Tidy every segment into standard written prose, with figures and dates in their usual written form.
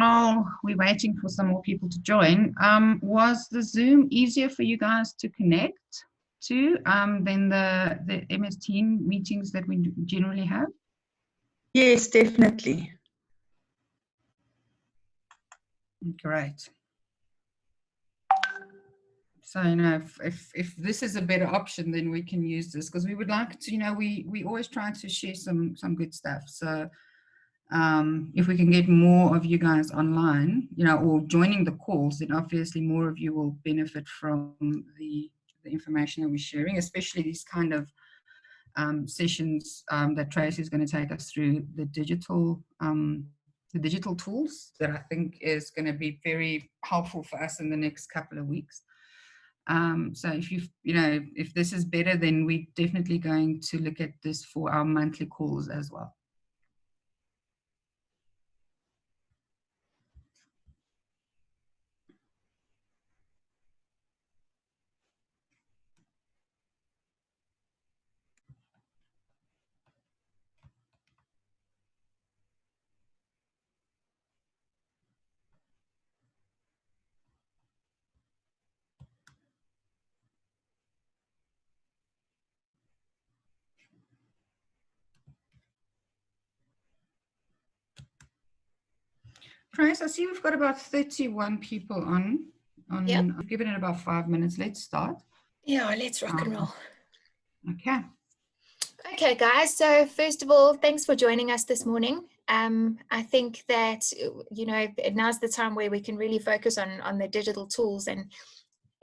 while we're waiting for some more people to join, was the Zoom easier for you guys to connect to than the MS Team meetings that we generally have? Yes, definitely. Great. So, you know, if this is a better option, then we can use this, because we would like to, you know, we always try to share some good stuff. So if we can get more of you guys online, you know, or joining the calls, then obviously more of you will benefit from the information that we're sharing, especially these kind of sessions that Tracy is going to take us through, the digital tools that I think is going to be very helpful for us in the next couple of weeks. So if if this is better, then we're definitely going to look at this for our monthly calls as well. Trace, I see we've got about 31 people on. Yep. I've given it about 5 minutes. Let's start. Yeah, let's rock and roll. Okay. Okay, guys. So first of all, thanks for joining us this morning. I think that, you know, now's the time where we can really focus on the digital tools, and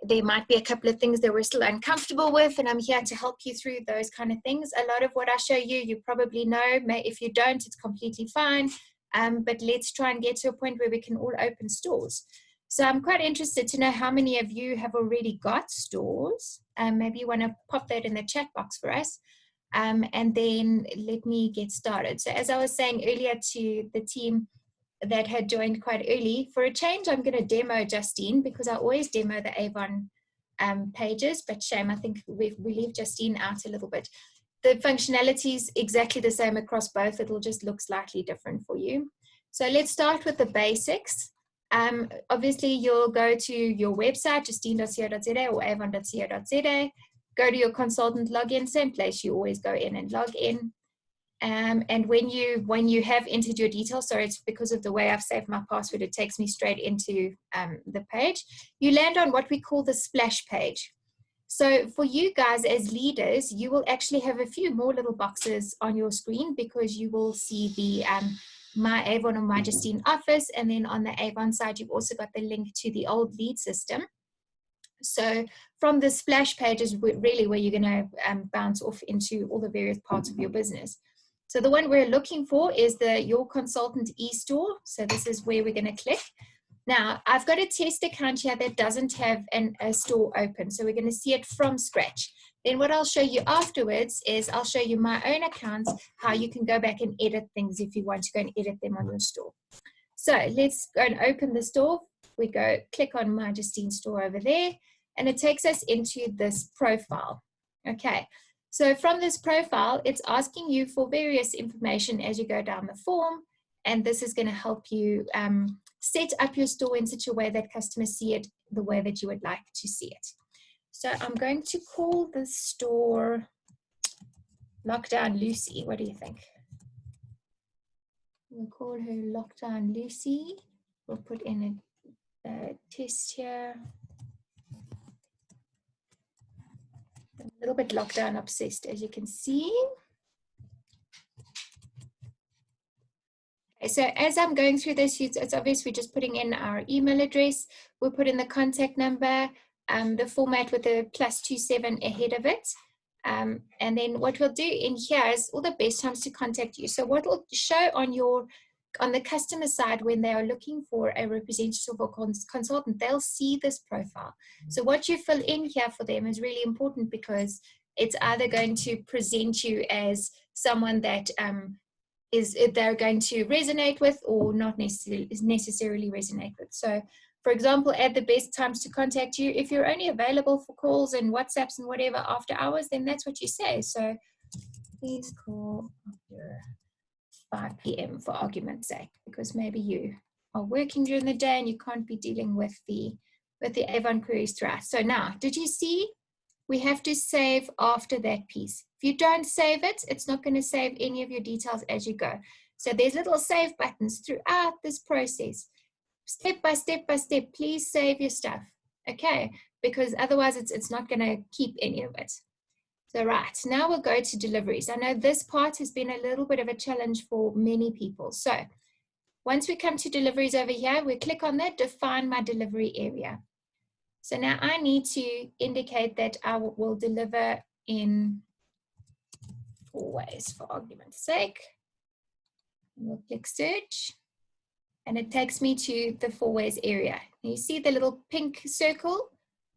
there might be a couple of things that we're still uncomfortable with, and I'm here to help you through those kind of things. A lot of what I show you, you probably know. If you don't, it's completely fine. But let's try and get to a point where we can all open stores. So I'm quite interested to know how many of you have already got stores. Maybe you want to pop that in the chat box for us. And then let me get started. So as I was saying earlier to the team that had joined quite early, for a change, I'm going to demo Justine, because I always demo the Avon pages, but shame, I think we leave Justine out a little bit. The functionality is exactly the same across both. It'll just look slightly different for you. So let's start with the basics. Obviously, you'll go to your website, justine.co.za or avon.co.za. Go to your consultant login, same place you always go in and log in. And when you have entered your details, sorry, it's because of the way I've saved my password, it takes me straight into the page. You land on what we call the splash page. So for you guys as leaders, you will actually have a few more little boxes on your screen, because you will see the My Avon or My Justine office, and then on the Avon side, you've also got the link to the old lead system. So from the splash page is really where you're going to bounce off into all the various parts of your business. So the one we're looking for is Your Consultant e-store. So this is where we're going to click. Now, I've got a test account here that doesn't have a store open, so we're going to see it from scratch. Then what I'll show you afterwards is I'll show you my own accounts, how you can go back and edit things if you want to go and edit them on your store. So let's go and open the store. We go click on My Justine store over there, and it takes us into this profile. Okay, so from this profile, it's asking you for various information as you go down the form, and this is going to help you set up your store in such a way that customers see it the way that you would like to see it. So I'm going to call the store Lockdown Lucy. What do you think? We'll call her Lockdown Lucy. We'll put in a test here. I'm a little bit lockdown obsessed, as you can see. So as I'm going through this, it's obvious we're just putting in our email address. We'll put in the contact number, the format with the +27 ahead of it. And then what we'll do in here is all the best times to contact you. So what will show on the customer side when they are looking for a representative or consultant, they'll see this profile. So what you fill in here for them is really important, because it's either going to present you as someone that they're going to resonate with, or not necessarily resonate with. So for example, add the best times to contact you. If you're only available for calls and WhatsApps and whatever after hours, then that's what you say. So please call after 5 p.m. for argument's sake, because maybe you are working during the day and you can't be dealing with the Avon queries throughout. So now, did you see? We have to save after that piece. If you don't save it, it's not going to save any of your details as you go. So there's little save buttons throughout this process. Step by step by step, please save your stuff, okay? Because otherwise it's not going to keep any of it. So right, now we'll go to deliveries. I know this part has been a little bit of a challenge for many people. So once we come to deliveries over here, we click on that, define my delivery area. So now I need to indicate that I will deliver in 4 ways for argument's sake. We'll click search and it takes me to the 4 ways area. You see the little pink circle?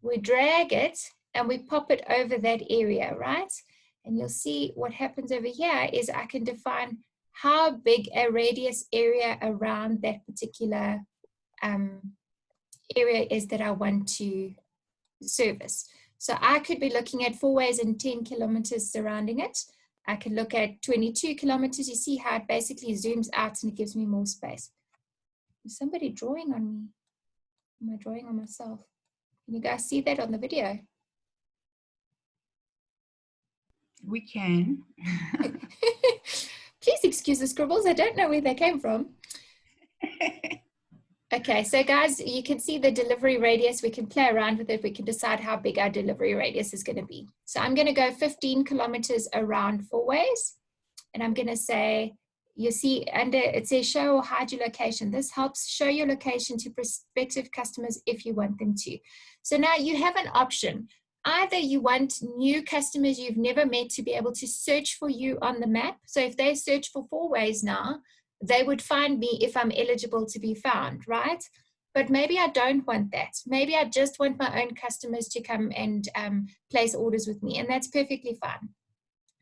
We drag it and we pop it over that area, right? And you'll see what happens over here is I can define how big a radius area around that particular area is that I want to service. So I could be looking at 4 ways and 10 kilometers surrounding it. I could look at 22 kilometers. You see how it basically zooms out and it gives me more space. Is somebody drawing on me? Am I drawing on myself? Can you guys see that on the video? We can. Please excuse the scribbles. I don't know where they came from. Okay, so guys, you can see the delivery radius. We can play around with it. We can decide how big our delivery radius is going to be. So I'm going to go 15 kilometers around 4 ways. And I'm going to say, you see under it says show or hide your location. This helps show your location to prospective customers if you want them to. So now you have an option. Either you want new customers you've never met to be able to search for you on the map. So if they search for 4 ways now, they would find me if I'm eligible to be found, right? But maybe I don't want that. Maybe I just want my own customers to come and place orders with me, and that's perfectly fine.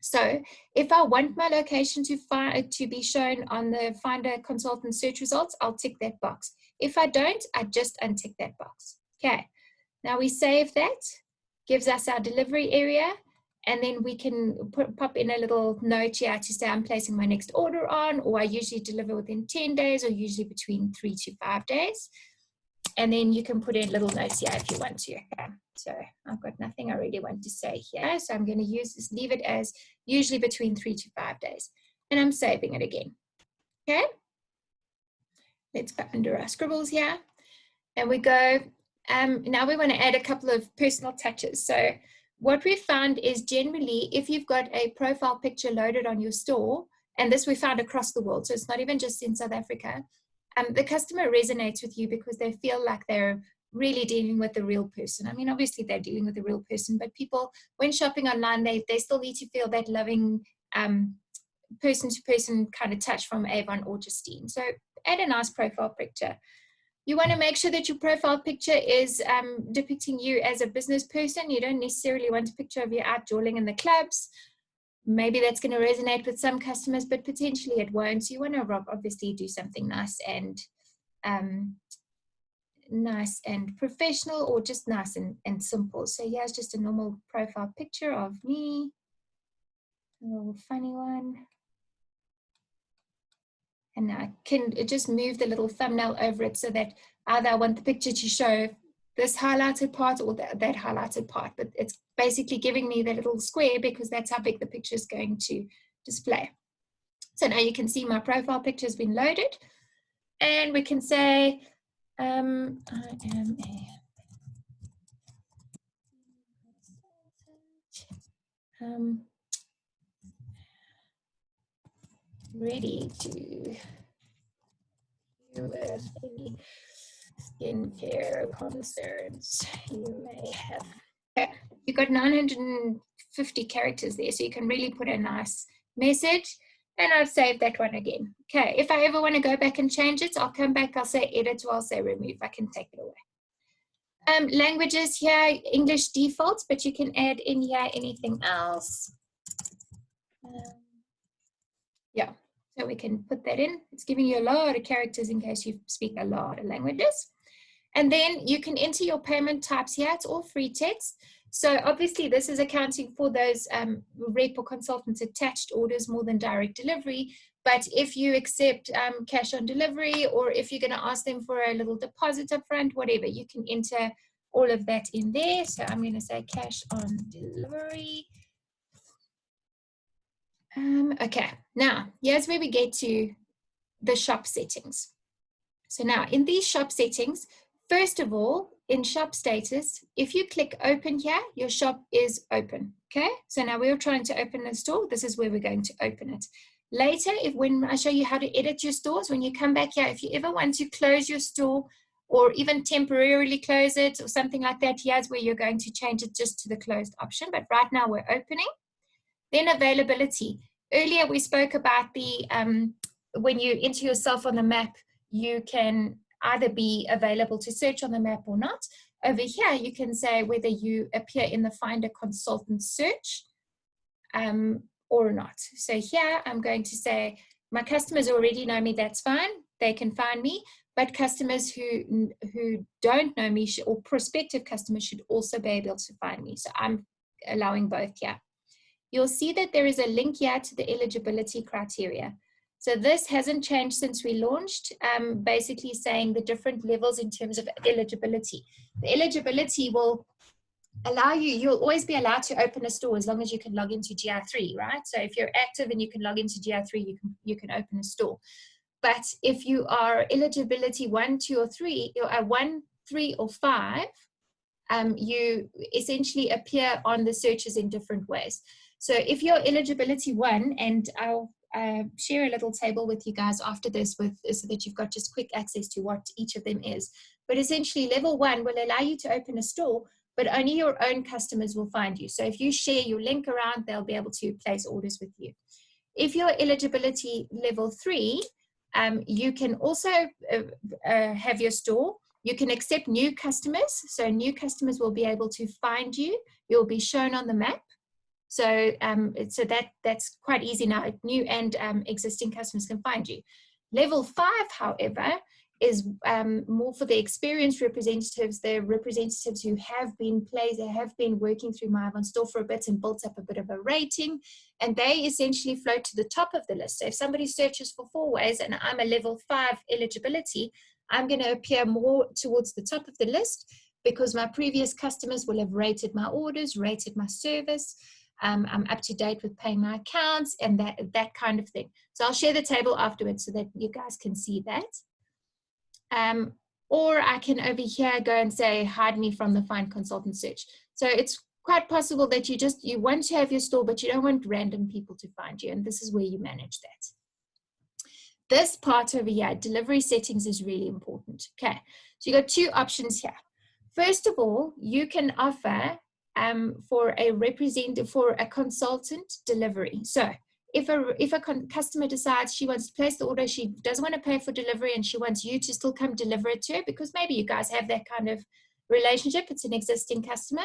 So if I want my location to be shown on the Finder Consultant search results, I'll tick that box. If I don't, I just untick that box. Okay, now we save that, gives us our delivery area, and then we can pop in a little note here to say I'm placing my next order on, or I usually deliver within 10 days, or usually between 3 to 5 days. And then you can put in little notes here if you want to. Okay. So I've got nothing I really want to say here. So I'm going to use this, leave it as usually between 3 to 5 days. And I'm saving it again. Okay. Let's go under our scribbles here. And we go, now we want to add a couple of personal touches. So what we found is generally, if you've got a profile picture loaded on your store, and this we found across the world, so it's not even just in South Africa, the customer resonates with you because they feel like they're really dealing with a real person. I mean, obviously they're dealing with a real person, but people, when shopping online, they still need to feel that loving person-to-person kind of touch from Avon or Justine. So add a nice profile picture. You want to make sure that your profile picture is depicting you as a business person. You don't necessarily want a picture of you out jawling in the clubs. Maybe that's going to resonate with some customers, but potentially it won't. So you want to obviously do something nice and professional, or just nice and simple. So here's just a normal profile picture of me, a little funny one. And I can just move the little thumbnail over it so that either I want the picture to show this highlighted part or that highlighted part, but it's basically giving me that little square because that's how big the picture is going to display. So now you can see my profile picture has been loaded, and we can say, I am ready to deal with any skincare concerns you may have. Okay. You've got 950 characters there, so you can really put a nice message, and I've saved that one again. Okay, if I ever want to go back and change it, I'll come back, I'll say edit, or I'll say remove. I can take it away. Languages here, English defaults, but you can add in here anything else. Yeah, so we can put that in. It's giving you a lot of characters in case you speak a lot of languages. And then you can enter your payment types here. It's all free text. So obviously this is accounting for those rep or consultants attached orders more than direct delivery. But if you accept cash on delivery, or if you're going to ask them for a little deposit up front, whatever, you can enter all of that in there. So I'm going to say cash on delivery. Okay, now here's where we get to the shop settings. So now in these shop settings, first of all, in shop status, if you click open here, your shop is open. Okay, so now we're trying to open a store. This is where we're going to open it. Later, when I show you how to edit your stores, when you come back here, if you ever want to close your store or even temporarily close it or something like that, here's where you're going to change it just to the closed option. But right now we're opening. Then availability. Earlier we spoke about the, when you enter yourself on the map, you can either be available to search on the map or not. Over here, you can say whether you appear in the Find a Consultant search or not. So here I'm going to say, my customers already know me, that's fine. They can find me. But customers who don't know me or prospective customers should also be able to find me. So I'm allowing both here. You'll see that there is a link here to the eligibility criteria. So this hasn't changed since we launched, basically saying the different levels in terms of eligibility. The eligibility will allow you, you'll always be allowed to open a store as long as you can log into GR3, right? So if you're active and you can log into GR3, you can open a store. But if you are eligibility 1, 2, or 3, or 1, 3, or 5, you essentially appear on the searches in different ways. So if you're eligibility 1, and I'll share a little table with you guys after this so that you've got just quick access to what each of them is. But essentially level 1 will allow you to open a store, but only your own customers will find you. So if you share your link around, they'll be able to place orders with you. If you're eligibility level 3, you can also have your store. You can accept new customers. So new customers will be able to find you. You'll be shown on the map. So, that's quite easy now. New and existing customers can find you. Level 5, however, is more for the experienced representatives, the representatives who have been working through my Avon store for a bit and built up a bit of a rating, and they essentially float to the top of the list. So if somebody searches for 4 ways and I'm a level 5 eligibility, I'm going to appear more towards the top of the list because my previous customers will have rated my orders, rated my service. I'm up to date with paying my accounts and that kind of thing. So I'll share the table afterwards so that you guys can see that. Or I can over here go and say, hide me from the Find Consultant search. So it's quite possible that you want to have your store, but you don't want random people to find you. And this is where you manage that. This part over here, delivery settings, is really important. Okay, so you got 2 options here. First of all, you can offer for a consultant delivery. So if a customer decides she wants to place the order, she doesn't want to pay for delivery and she wants you to still come deliver it to her because maybe you guys have that kind of relationship, it's an existing customer,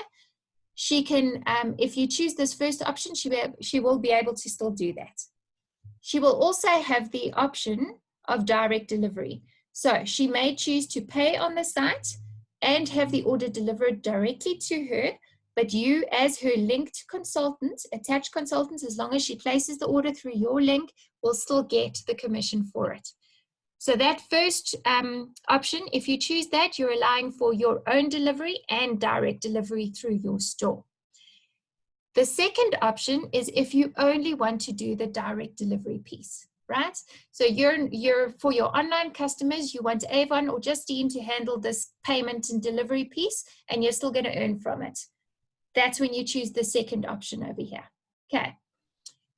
she can, if you choose this first option, she will be able to still do that. She will also have the option of direct delivery. So she may choose to pay on the site and have the order delivered directly to her, but you as her linked consultant, attached consultant, as long as she places the order through your link, will still get the commission for it. So that first option, if you choose that, you're allowing for your own delivery and direct delivery through your store. The second option is if you only want to do the direct delivery piece, right? So you're for your online customers, you want Avon or Justine to handle this payment and delivery piece, and you're still going to earn from it. That's when you choose the second option over here. Okay.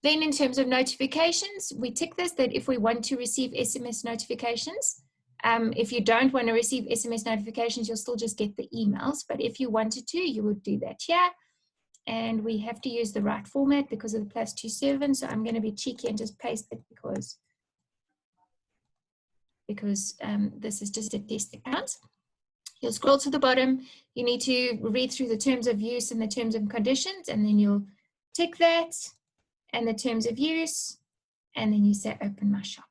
Then in terms of notifications, we tick this, that if we want to receive SMS notifications, if you don't want to receive SMS notifications, you'll still just get the emails. But if you wanted to, you would do that here. And we have to use the right format because of the +27. So I'm going to be cheeky and just paste it because this is just a test account. You'll scroll to the bottom. You need to read through the terms of use and the terms and conditions, and then you'll tick that and the terms of use, and then you say open my shop.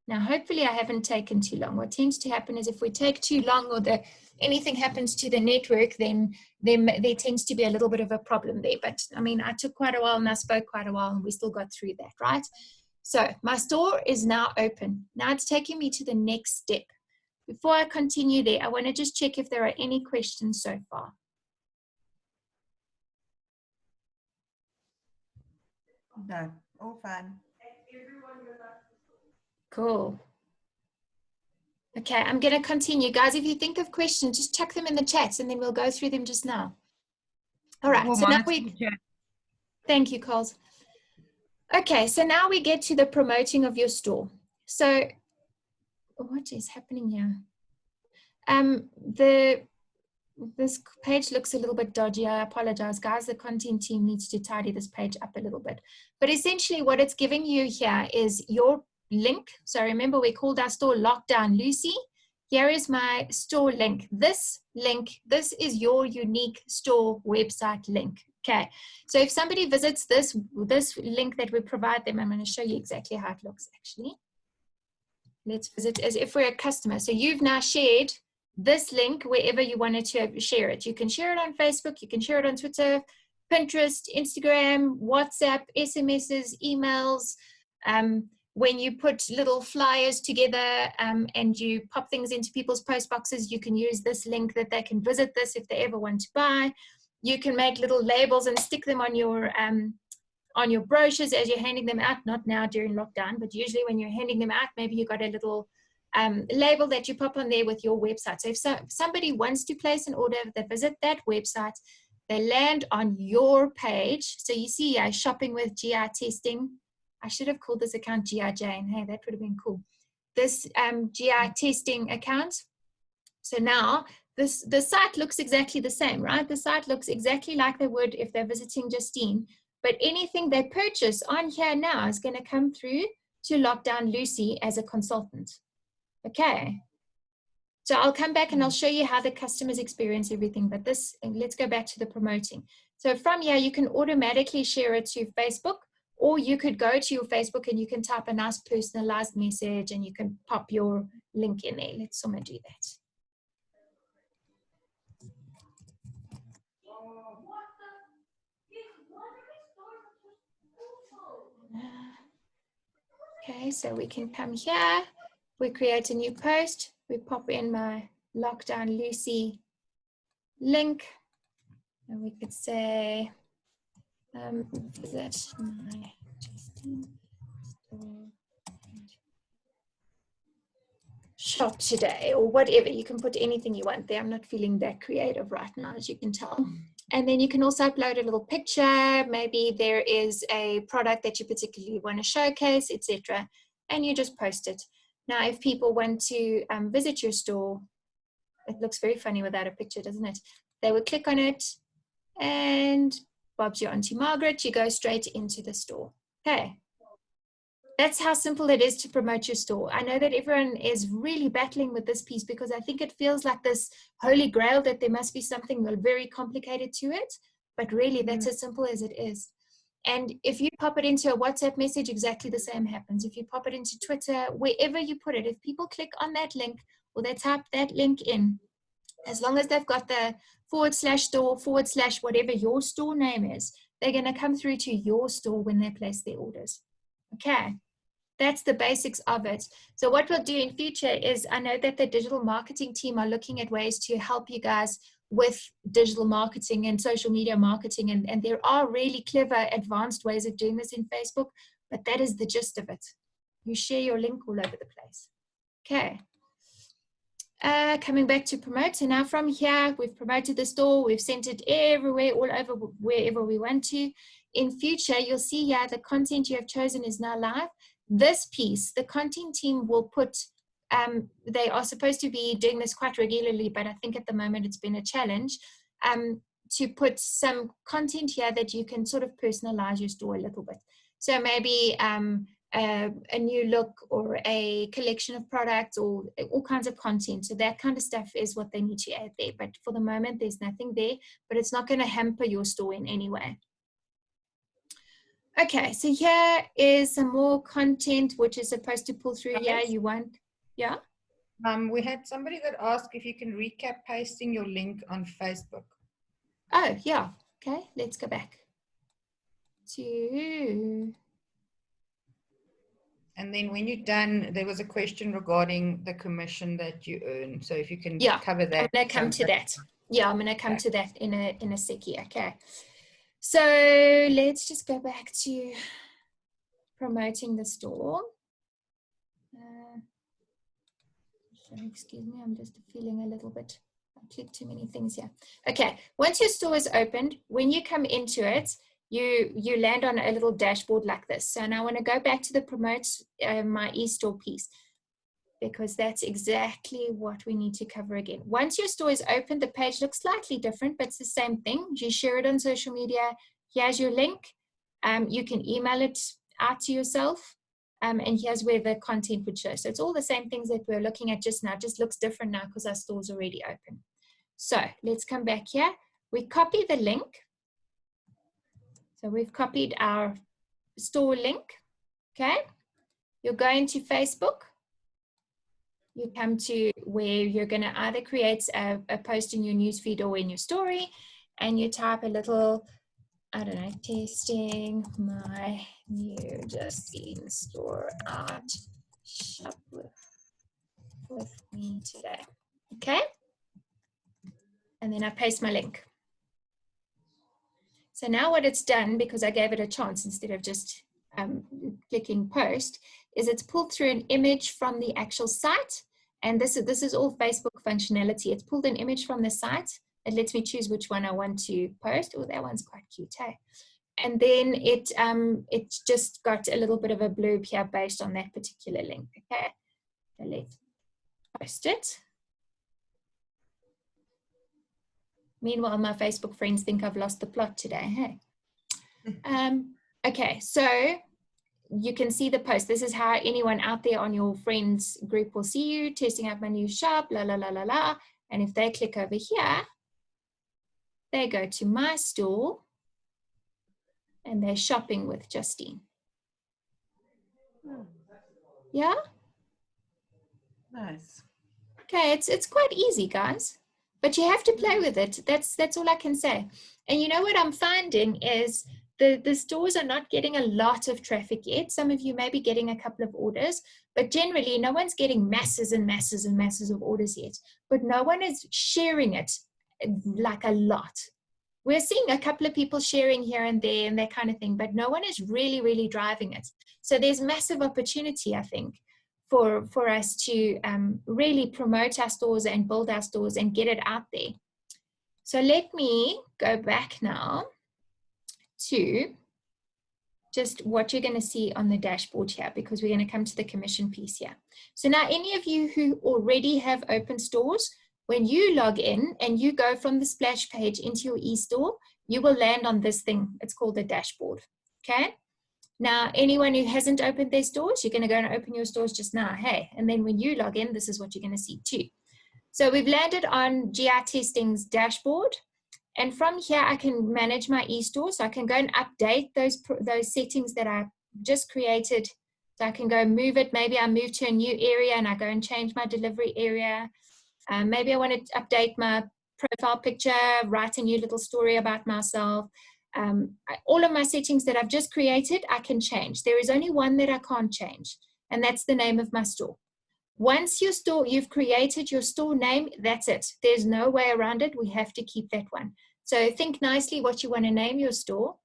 Now, hopefully I haven't taken too long. What tends to happen is if we take too long or anything happens to the network, then there tends to be a little bit of a problem there. But I mean, I took quite a while and I spoke quite a while and we still got through that, right? So my store is now open. Now it's taking me to the next step. Before I continue there, I want to just check if there are any questions so far. No, all fine. Cool. Okay, I'm going to continue. Guys, if you think of questions, just chuck them in the chats and then we'll go through them just now. All right, so now thank you, Coles. Okay, so now we get to the promoting of your store. So what is happening here? This page looks a little bit dodgy. I apologize, guys. The content team needs to tidy this page up a little bit. But essentially what it's giving you here is your link. So remember, we called our store Lockdown Lucy. Here is my store link. This is your unique store website link. Okay, so if somebody visits this link that we provide them, I'm going to show you exactly how it looks actually. Let's visit as if we're a customer. So you've now shared this link wherever you wanted to share it. You can share it on Facebook, you can share it on Twitter, Pinterest, Instagram, WhatsApp, SMSs, emails. When you put little flyers together and you pop things into people's post boxes, you can use this link that they can visit this if they ever want to buy. You can make little labels and stick them on your brochures as you're handing them out, not now during lockdown, but usually when you're handing them out, maybe you got a little label that you pop on there with your website. So if somebody wants to place an order, they visit that website, they land on your page. So you see shopping with GI testing. I should have called this account GI Jane. Hey, that would have been cool. This GI testing account. So now the site looks exactly the same, right? The site looks exactly like they would if they're visiting Justine. But anything they purchase on here now is going to come through to Lockdown Lucy as a consultant. Okay. So I'll come back and I'll show you how the customers experience everything. But this, let's go back to the promoting. So from here, you can automatically share it to Facebook, or you could go to your Facebook and you can type a nice personalized message and you can pop your link in there. Let's someone do that. Okay, so we can come here, we create a new post, we pop in my Lockdown Lucy link, and we could say, visit my Justine store shop today, or whatever. You can put anything you want there. I'm not feeling that creative right now, as you can tell. And then you can also upload a little picture. Maybe there is a product that you particularly want to showcase, etc. And you just post it. Now, if people want to visit your store, it looks very funny without a picture, doesn't it? They would click on it and Bob's your Auntie Margaret, you go straight into the store. Okay. That's how simple it is to promote your store. I know that everyone is really battling with this piece because I think it feels like this holy grail that there must be something very complicated to it, but really that's as simple as it is. And if you pop it into a WhatsApp message, exactly the same happens. If you pop it into Twitter, wherever you put it, if people click on that link or they type that link in, as long as they've got the /store/ whatever your store name is, they're going to come through to your store when they place their orders. Okay. That's the basics of it. So what we'll do in future is, I know that the digital marketing team are looking at ways to help you guys with digital marketing and social media marketing. And there are really clever, advanced ways of doing this in Facebook, but that is the gist of it. You share your link all over the place. Okay. Coming back to promote. So now from here, we've promoted the store. We've sent it everywhere, all over, wherever we want to. In future, you'll see here the content you have chosen is now live. This piece, the content team will put, they are supposed to be doing this quite regularly, but I think at the moment it's been a challenge, to put some content here that you can sort of personalize your store a little bit. So maybe a new look or a collection of products or all kinds of content. So that kind of stuff is what they need to add there. But for the moment, there's nothing there, but it's not going to hamper your store in any way. Okay, so here is some more content which is supposed to pull through. Yeah, you want, yeah? We had somebody that asked if you can recap pasting your link on Facebook. Oh, yeah. Okay, let's go back to And then when you're done, there was a question regarding the commission that you earn. So if you can cover that. I'm going to come to that. Yeah, I'm going to come to that in a seckie. Okay. So let's just go back to promoting the store. Excuse me, I'm just feeling a little bit, I clicked too many things here. Okay, once your store is opened, when you come into it, you land on a little dashboard like this. So now I want to go back to the promote my e-store piece, because that's exactly what we need to cover again. Once your store is open, the page looks slightly different, but it's the same thing. You share it on social media. Here's your link. You can email it out to yourself. And here's where the content would show. So it's all the same things that we're looking at just now, just looks different now because our store's already open. So let's come back here. We copy the link. So we've copied our store link, okay? You're going to Facebook. You come to where you're gonna either create a post in your newsfeed or in your story, and you type a little, I don't know, testing my new Justine store out, shop with me today, okay? And then I paste my link. So now what it's done, because I gave it a chance instead of just clicking post, is it's pulled through an image from the actual site. And this is all Facebook functionality. It's pulled an image from the site. It lets me choose which one I want to post. Oh, that one's quite cute, hey? And then it's just got a little bit of a blurb here based on that particular link, okay? So let's post it. Meanwhile, my Facebook friends think I've lost the plot today, hey? Okay, so you can see the post. This is how anyone out there on your friends group will see you, testing out my new shop, la, la, la, la, la. And if they click over here, they go to my store and they're shopping with Justine. Yeah? Nice. Okay, it's quite easy, guys, but you have to play with it. That's all I can say. And you know what I'm finding is the stores are not getting a lot of traffic yet. Some of you may be getting a couple of orders, but generally no one's getting masses and masses and masses of orders yet. But no one is sharing it like a lot. We're seeing a couple of people sharing here and there and that kind of thing, but no one is really, really driving it. So there's massive opportunity, I think, for us to really promote our stores and build our stores and get it out there. So let me go back now to just what you're going to see on the dashboard here, because we're going to come to the commission piece here. So now any of you who already have open stores, when you log in and you go from the splash page into your e-store, you will land on this thing. It's called the dashboard, okay? Now, anyone who hasn't opened their stores, you're going to go and open your stores just now, hey? And then when you log in, this is what you're going to see too. So we've landed on GI Testing's dashboard. And from here, I can manage my e-store. So I can go and update those settings that I just created. So I can go move it. Maybe I move to a new area and I go and change my delivery area. Maybe I want to update my profile picture, write a new little story about myself. All of my settings that I've just created, I can change. There is only one that I can't change, and that's the name of my store. Once your store, you've created your store name, that's it. There's no way around it. We have to keep that one. So think nicely what you want to name your store.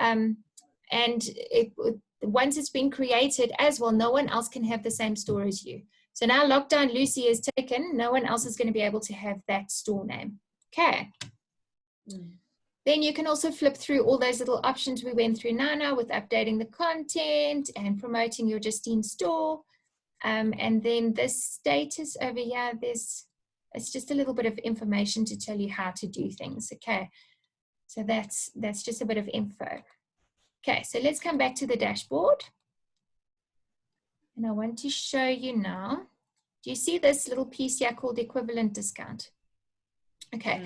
Once it's been created as well, no one else can have the same store as you. So now Lockdown Lucy is taken, no one else is going to be able to have that store name. Okay. Then you can also flip through all those little options we went through now with updating the content and promoting your Justine store. And then this status over here, it's just a little bit of information to tell you how to do things, okay? So that's just a bit of info. Okay, so let's come back to the dashboard. And I want to show you now. Do you see this little piece here called equivalent discount? Okay,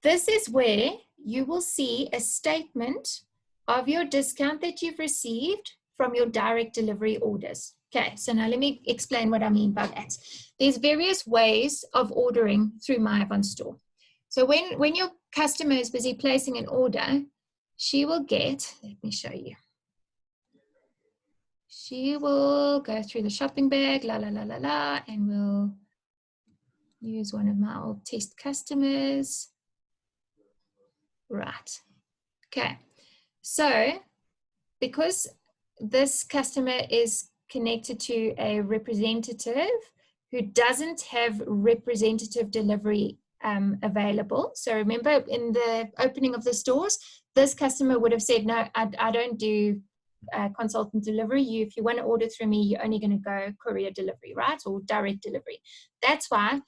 this is where you will see a statement of your discount that you've received from your direct delivery orders. Okay, so now let me explain what I mean by that. There's various ways of ordering through my Avon store. So when your customer is busy placing an order, she will get, let me show you. she will go through the shopping bag, la, la, la, la, la, and we'll use one of my old test customers. Right. Okay. So because this customer is connected to a representative who doesn't have representative delivery available. So remember in the opening of the stores, this customer would have said, no, I don't do consultant delivery. If you want to order through me, you're only going to go courier delivery, right? Or direct delivery. That's why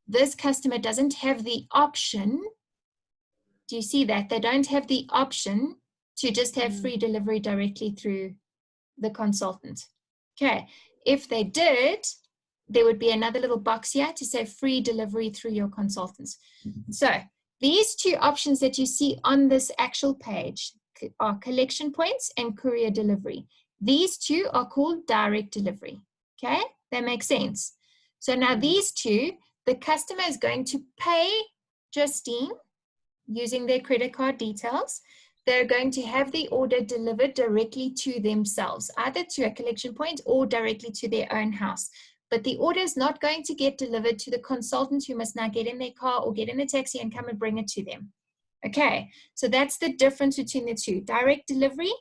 this customer doesn't have the option. Do you see that? They don't have the option to just have free delivery directly through the consultant. Okay, if they did, there would be another little box here to say free delivery through your consultants. So these two options that you see on this actual page are collection points and courier delivery. These two are called direct delivery. Okay, that makes sense. So now these two, the customer is going to pay Justine using their credit card details. They're going to have the order delivered directly to themselves, either to a collection point or directly to their own house. But the order is not going to get delivered to the consultant who must now get in their car or get in a taxi and come and bring it to them. Okay, so that's the difference between the two. Direct delivery,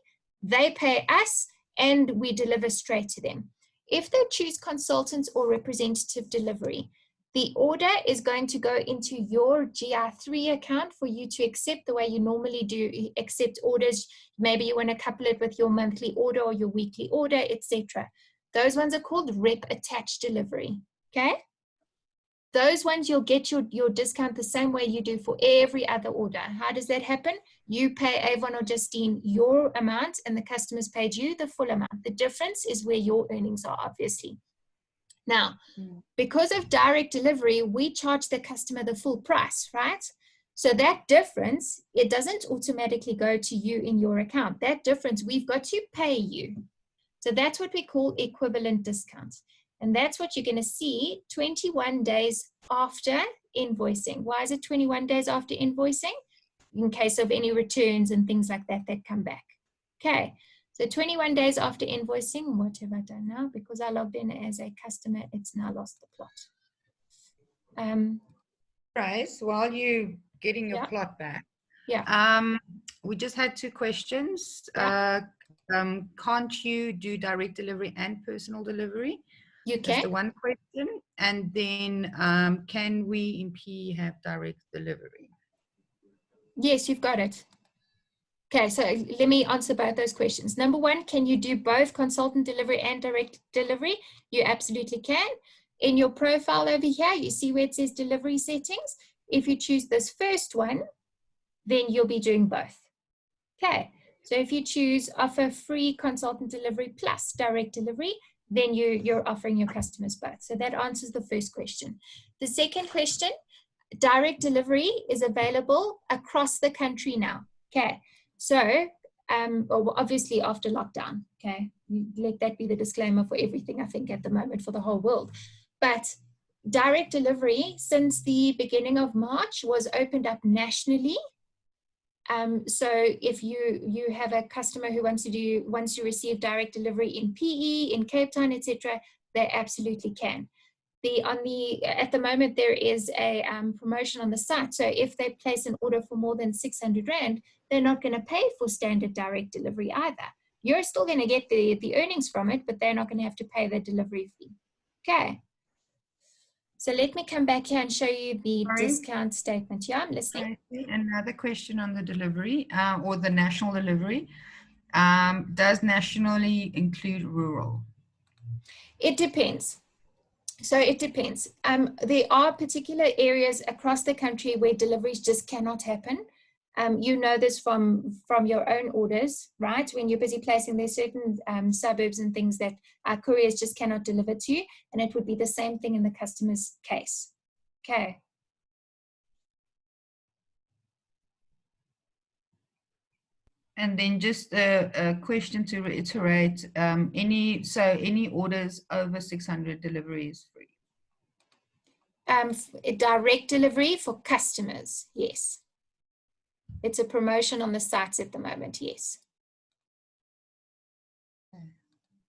they pay us and we deliver straight to them. If they choose consultant or representative delivery, the order is going to go into your GI3 account for you to accept the way you normally do accept orders. Maybe you want to couple it with your monthly order or your weekly order, etc. Those ones are called rep attached delivery. Okay? Those ones you'll get your discount the same way you do for every other order. How does that happen? You pay Avon or Justine your amount and the customer's paid you the full amount. The difference is where your earnings are, obviously. Now, because of direct delivery, we charge the customer the full price, right? So that difference, it doesn't automatically go to you in your account. That difference, we've got to pay you. So that's what we call equivalent discount. And that's what you're going to see 21 days after invoicing. Why is it 21 days after invoicing? In case of any returns and things like that that come back. Okay. So 21 days after invoicing, what have I done now? Because I logged in as a customer, it's now lost the plot. Grace, while you're getting your Yeah. plot back, Yeah. we just had two questions. Yeah. Can't you do direct delivery and personal delivery? You That's the can. one question. And then can we in PE have direct delivery? Yes, you've got it. Okay, so let me answer both those questions. Number one, can you do both consultant delivery and direct delivery? You absolutely can. In your profile over here, you see where it says delivery settings. If you choose this first one, then you'll be doing both. Okay, so if you choose offer free consultant delivery plus direct delivery, then you're offering your customers both. So that answers the first question. The second question, direct delivery is available across the country now. Okay, so obviously after lockdown, okay, let that be the disclaimer for everything, I think, at the moment for the whole world. But direct delivery since the beginning of March was opened up nationally. So if you have a customer who wants to receive direct delivery in PE, in Cape Town, etc., they absolutely can. At the moment there is a promotion on the site. So if they place an order for more than 600 Rand, they're not going to pay for standard direct delivery either. You're still going to get the earnings from it, but they're not going to have to pay the delivery fee. Okay. So let me come back here and show you the discount statement. Yeah, I'm listening. Another question on the delivery or the national delivery. Does nationally include rural? It depends. So it depends. There are particular areas across the country where deliveries just cannot happen. You know this from your own orders, right? When you're busy placing, there's certain suburbs and things that our couriers just cannot deliver to you, and it would be the same thing in the customer's case. Okay. And then just a question to reiterate, any orders over 600 deliveries free? Direct delivery for customers, yes. It's a promotion on the sites at the moment, yes.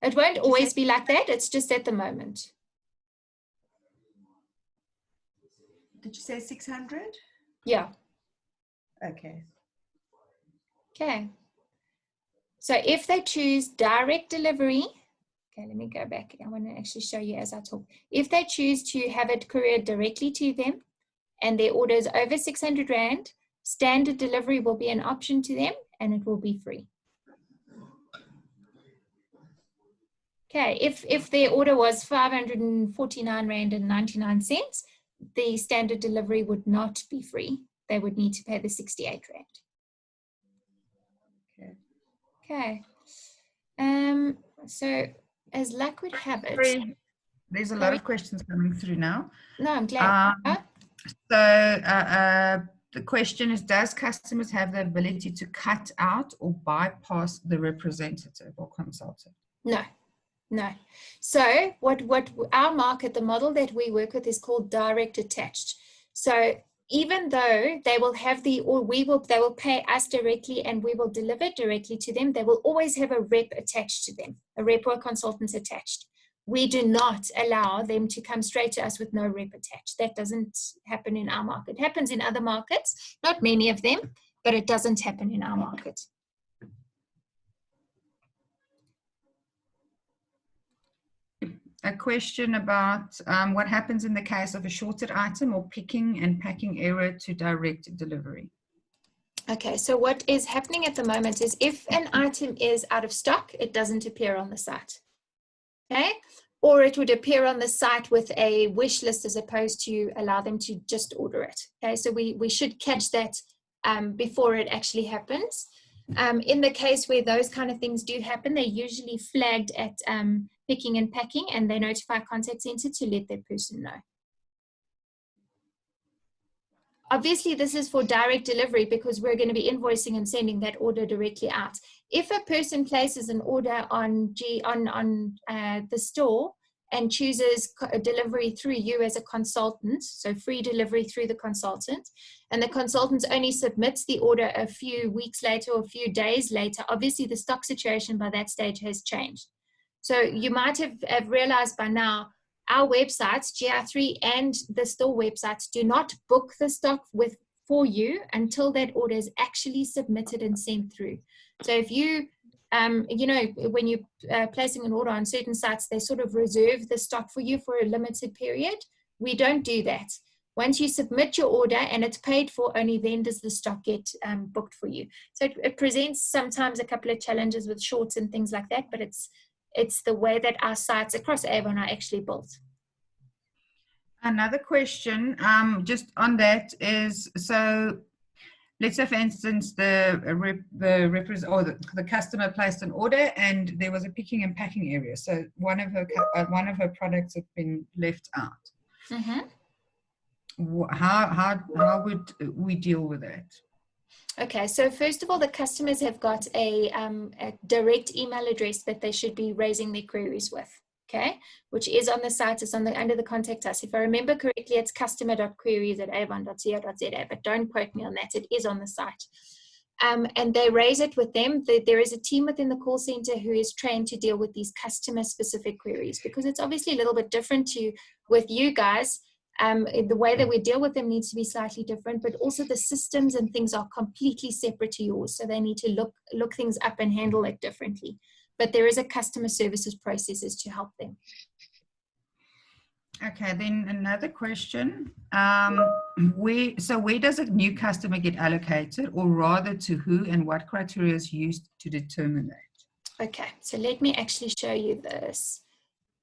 It won't always be like that. It's just at the moment. Did you say 600? Yeah. Okay. Okay. So if they choose direct delivery, okay, let me go back. I want to actually show you as I talk. If they choose to have it couriered directly to them and their order is over 600 Rand, standard delivery will be an option to them and it will be free. Okay, if their order was 549 Rand and 99 cents, the standard delivery would not be free. They would need to pay the 68 Rand. Okay. Okay. So as luck would have it. There's a lot of questions coming through now. No, I'm glad. The question is, does customers have the ability to cut out or bypass the representative or consultant? No. No. So what our market, the model that we work with is called direct attached. So even though they will have they will pay us directly and we will deliver directly to them, they will always have a rep attached to them, a rep or a consultant attached. We do not allow them to come straight to us with no rep attached. That doesn't happen in our market. It happens in other markets, not many of them, but it doesn't happen in our market. A question about what happens in the case of a shorted item or picking and packing error to direct delivery. Okay, so what is happening at the moment is if an item is out of stock, it doesn't appear on the site. Okay, or it would appear on the site with a wish list as opposed to allow them to just order it. Okay, so we should catch that before it actually happens. In the case where those kind of things do happen, they're usually flagged at picking and packing, and they notify contact center to let that person know. Obviously, this is for direct delivery because we're going to be invoicing and sending that order directly out. If a person places an order on the store and chooses delivery through you as a consultant, so free delivery through the consultant, and the consultant only submits the order a few weeks later or a few days later, obviously the stock situation by that stage has changed. So you might have realized by now, our websites, GR3 and the store websites, do not book the stock for you until that order is actually submitted and sent through. So if you, when you're placing an order on certain sites, they sort of reserve the stock for you for a limited period. We don't do that. Once you submit your order and it's paid for, only then does the stock get booked for you. So it presents sometimes a couple of challenges with shorts and things like that, but it's the way that our sites across Avon are actually built. Another question just on that is, so let's say for instance the customer placed an order and there was a picking and packing area, so one of her products had been left out. Mm-hmm. How would we deal with that? Okay, so first of all, the customers have got a direct email address that they should be raising their queries with, okay, which is on the site. It's under the contact us. If I remember correctly, it's customer.queries@avon.co.za, but don't quote me on that. It is on the site. And they raise it with them. There is a team within the call center who is trained to deal with these customer-specific queries, because it's obviously a little bit different with you guys. The way that we deal with them needs to be slightly different, but also the systems and things are completely separate to yours. So they need to look things up and handle it differently. But there is a customer services processes to help them. Okay, then another question. Where does a new customer get allocated, or rather to who, and what criteria is used to determine that? Okay, so let me actually show you this.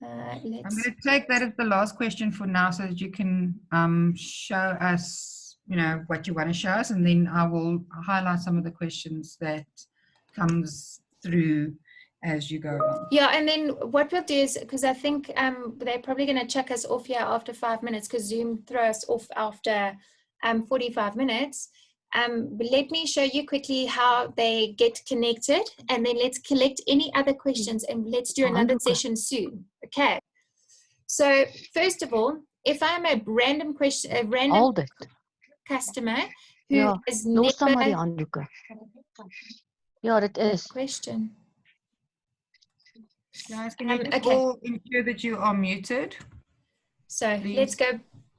I'm going to take that as the last question for now, so that you can show us, what you want to show us, and then I will highlight some of the questions that comes through as you go along. Yeah, and then what we'll do is, because I think they're probably going to chuck us off here after 5 minutes, because Zoom throws us off after 45 minutes. Let me show you quickly how they get connected, and then let's collect any other questions, and let's do another session soon. Okay. So first of all, if I'm a random customer who has never Ja, dit is. question. Guys, can you just Okay. all ensure that you are muted? So Please.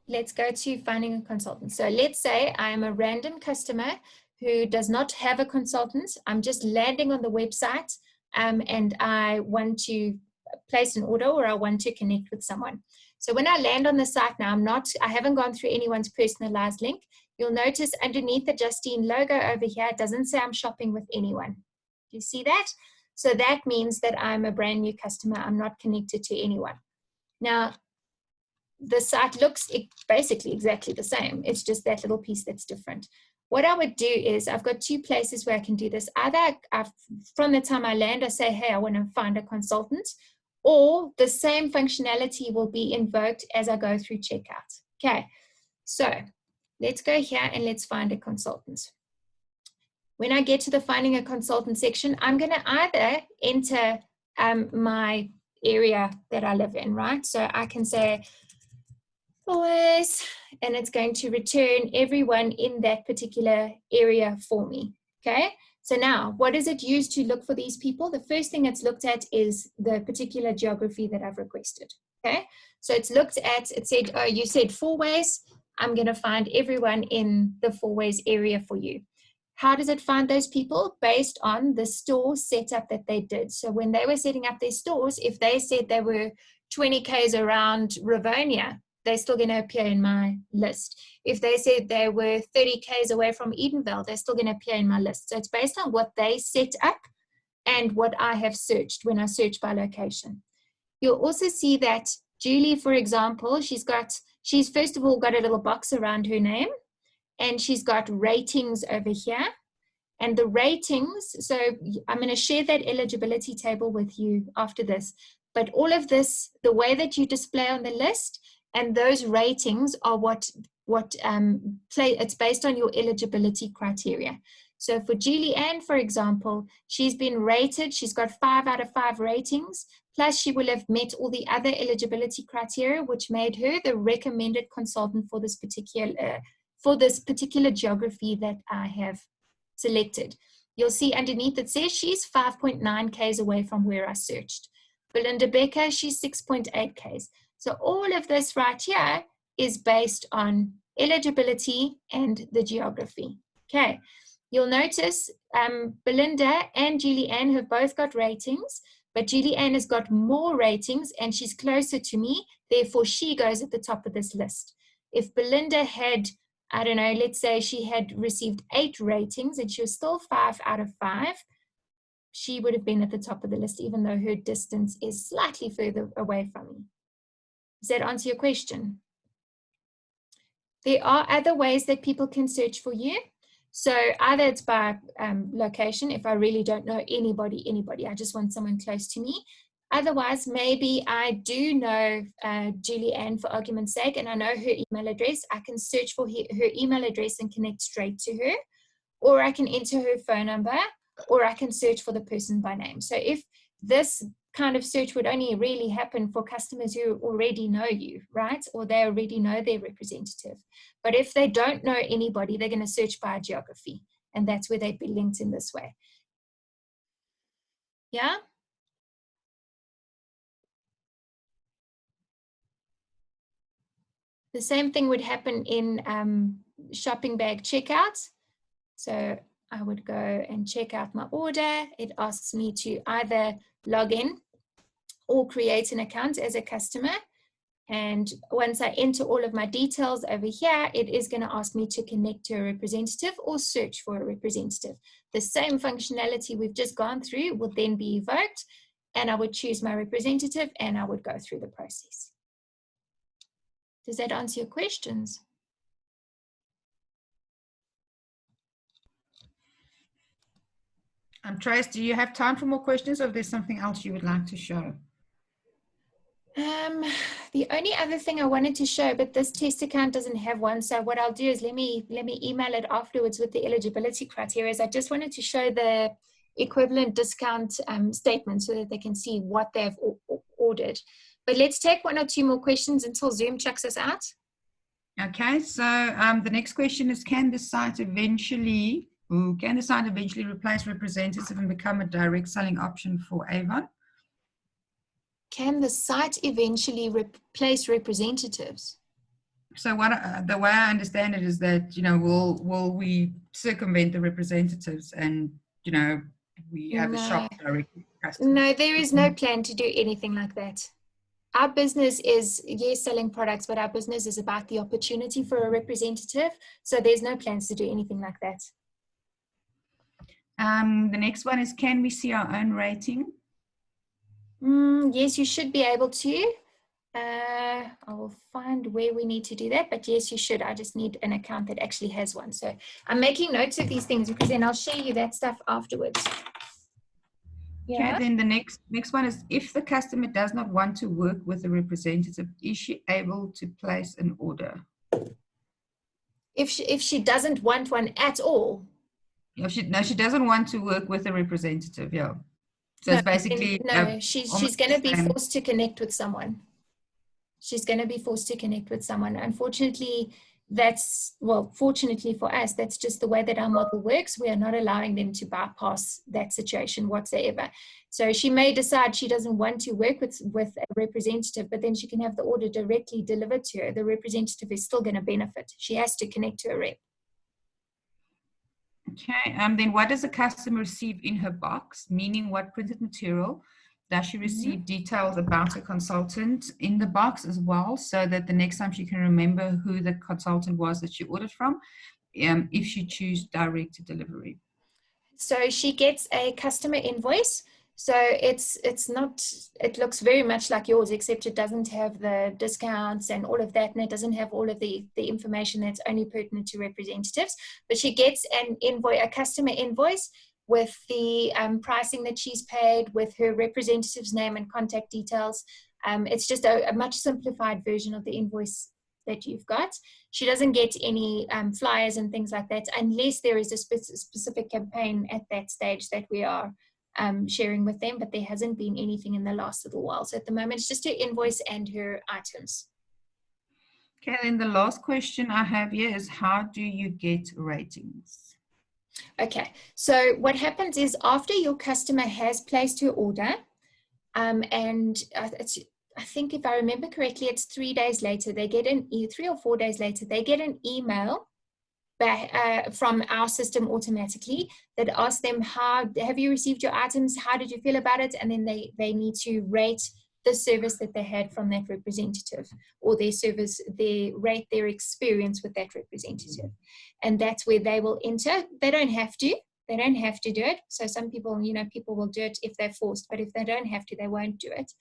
let's go to finding a consultant. So let's say I am a random customer who does not have a consultant. I'm just landing on the website and I want to place an order or I want to connect with someone. So when I land on the site now, I haven't gone through anyone's personalized link. You'll notice underneath the Justine logo over here, it doesn't say I'm shopping with anyone. Do you see that? So that means that I'm a brand new customer. I'm not connected to anyone. Now, the site looks basically exactly the same. It's just that little piece that's different. What I would do is I've got two places where I can do this. Either from the time I land, I say, hey, I want to find a consultant, or the same functionality will be invoked as I go through checkout. Okay, so let's go here and let's find a consultant. When I get to the finding a consultant section, I'm going to either enter my area that I live in, right? So I can say, always, and it's going to return everyone in that particular area for me. Okay, so now what does it use to look for these people? The first thing it's looked at is the particular geography that I've requested. Okay, so it's looked at, it said, oh, you said 4 ways. I'm going to find everyone in the 4 ways area for you. How does it find those people? Based on the store setup that they did. So when they were setting up their stores, if they said they were 20 k's around Rivonia, they're still going to appear in my list. If they said they were 30 k's away from Edenvale, they're still going to appear in my list. So it's based on what they set up and what I have searched when I search by location. You'll also see that Julie, for example, she's first of all got a little box around her name, and she's got ratings over here. And the ratings, so I'm going to share that eligibility table with you after this. But all of this, the way that you display on the list, and those ratings are it's based on your eligibility criteria. So for Julie Ann, for example, she's been rated, she's got 5 out of 5 ratings, plus she will have met all the other eligibility criteria, which made her the recommended consultant for this particular geography that I have selected. You'll see underneath it says she's 5.9 k's away from where I searched. Belinda Becker, she's 6.8 k's. So all of this right here is based on eligibility and the geography. Okay, you'll notice Belinda and Julie Ann have both got ratings, but Julie Ann has got more ratings and she's closer to me, therefore she goes at the top of this list. If Belinda had, I don't know, let's say she had received 8 ratings and she was still 5 out of 5, she would have been at the top of the list, even though her distance is slightly further away from me. Does that answer your question? There are other ways that people can search for you. So either it's by location, if I really don't know anybody, I just want someone close to me. Otherwise, maybe I do know Julie Ann for argument's sake, and I know her email address. I can search for her email address and connect straight to her, or I can enter her phone number, or I can search for the person by name. So if this kind of search would only really happen for customers who already know you, right? Or they already know their representative. But if they don't know anybody, they're going to search by geography, and that's where they'd be linked in this way. Yeah? The same thing would happen in shopping bag checkouts. So I would go and check out my order. It asks me to either log in or create an account as a customer. And once I enter all of my details over here, it is going to ask me to connect to a representative or search for a representative. The same functionality we've just gone through would then be evoked, and I would choose my representative and I would go through the process. Does that answer your questions? Trace, do you have time for more questions, or if there's something else you would like to show? The only other thing I wanted to show, but this test account doesn't have one, so what I'll do is let me email it afterwards with the eligibility criteria. I just wanted to show the equivalent discount statement so that they can see what they've ordered. But let's take 1 or 2 more questions until Zoom chucks us out. Okay, so the next question is, can the site eventually replace representative and become a direct selling option for Avon? Can the site eventually replace representatives? So what the way I understand it is that, you know, will we circumvent the representatives and, you know, we have the shop directly to customers? No, there is no plan to do anything like that. Our business is, yes, selling products, but our business is about the opportunity for a representative. So there's no plans to do anything like that. The next one is, can we see our own rating? Yes, you should be able to. I will find where we need to do that, but yes, you should. I just need an account that actually has one. So I'm making notes of these things because then I'll share you that stuff afterwards. Yeah. Okay, then the next one is, if the customer does not want to work with a representative, is she able to place an order? If she doesn't want one at all. If she doesn't want to work with a representative, yeah. So No, it's basically no, she's almost going to the be same. forced to connect with someone. She's going to be forced to connect with someone. Unfortunately, fortunately for us, that's just the way that our model works. We are not allowing them to bypass that situation whatsoever. So she may decide she doesn't want to work with a representative, but then she can have the order directly delivered to her. The representative is still going to benefit. She has to connect to a rep. Okay, then what does the customer receive in her box? Meaning, what printed material does she receive? Details about a consultant in the box as well, so that the next time she can remember who the consultant was that she ordered from, if she choose direct delivery. So she gets a customer invoice. So it looks very much like yours, except it doesn't have the discounts and all of that, and it doesn't have all of the information that's only pertinent to representatives. But she gets an invoice, a customer invoice with the pricing that she's paid, with her representative's name and contact details. It's just a much simplified version of the invoice that you've got. She doesn't get any flyers and things like that unless there is a specific campaign at that stage that we are sharing with them, but there hasn't been anything in the last little while. So at the moment, it's just her invoice and her items. Okay, then the last question I have here is, how do you get ratings? Okay, so what happens is, after your customer has placed her order, and I think if I remember correctly, it's 3 days later, they get 3 or 4 days later, they get an email back, from our system automatically that asks them, have you received your items? How did you feel about it? And then they need to rate the service that they had from that representative, or their service, they rate their experience with that representative. And that's where they will enter. They don't have to. They don't have to do it. So some people, people will do it if they're forced, but if they don't have to, they won't do it.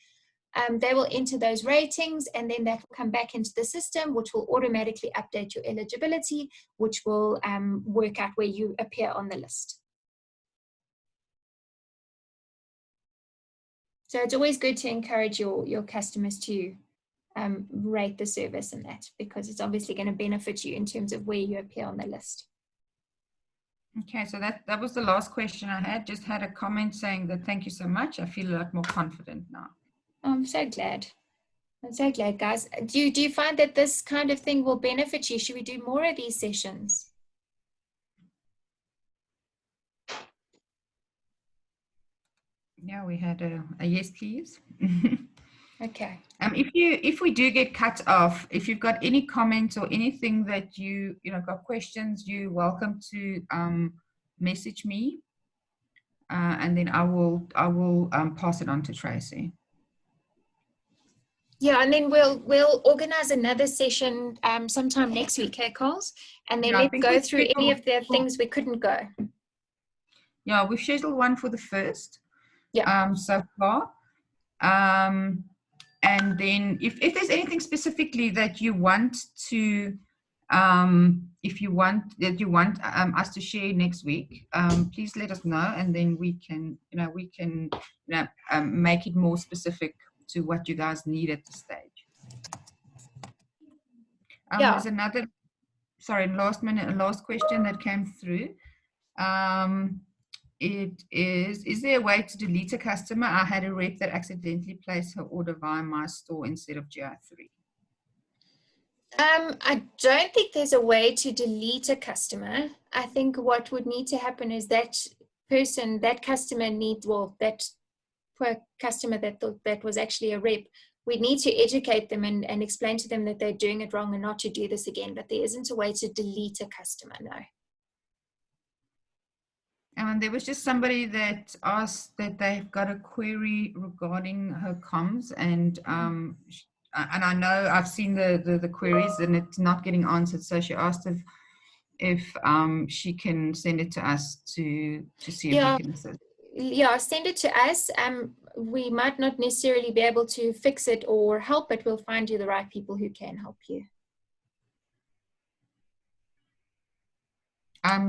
They will enter those ratings, and then that will come back into the system, which will automatically update your eligibility, which will work out where you appear on the list. So it's always good to encourage your customers to rate the service and that, because it's obviously going to benefit you in terms of where you appear on the list. Okay, so that was the last question I had. Just had a comment saying that thank you so much. I feel a lot more confident now. I'm so glad. I'm so glad, guys. Do you find that this kind of thing will benefit you? Should we do more of these sessions? Yeah, we had a yes, please. Okay. If we do get cut off, if you've got any comments or anything that you got questions, you're welcome to message me, and then I will pass it on to Tracy. Yeah, and then we'll organize another session sometime next week, okay, Coles? And then let's go through any of the things we couldn't go. Yeah, we've scheduled one for the 1st. Yeah. So far. And then if there's anything specifically that you want to, if you want us to share next week, please let us know, and then we can make it more specific to what you guys need at this stage. There's another, last question that came through. It is there a way to delete a customer? I had a rep that accidentally placed her order via my store instead of GI3. I don't think there's a way to delete a customer. I think what would need to happen is that customer needs, that poor customer that thought that was actually a rep. We need to educate them and explain to them that they're doing it wrong and not to do this again, but there isn't a way to delete a customer, no. And there was just somebody that asked that they've got a query regarding her comms, and I know I've seen the queries and it's not getting answered. So she asked if she can send it to us to see if we can assist. Yeah, send it to us. We might not necessarily be able to fix it or help it. We'll find you the right people who can help you.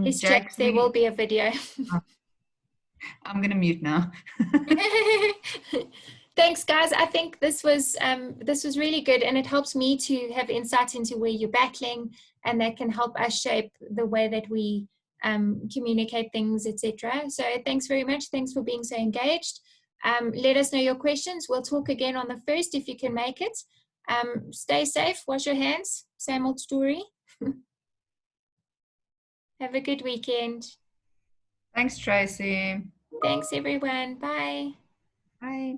Yes, Jack, there will be a video. I'm going to mute now. Thanks, guys. I think this was really good, and it helps me to have insight into where you're battling, and that can help us shape the way that we communicate things, etc. So thanks very much. Thanks for being so engaged. Let us know your questions. We'll talk again on the 1st if you can make it. Stay safe. Wash your hands. Same old story. Have a good weekend. Thanks, Tracy. Thanks, everyone. Bye. Bye.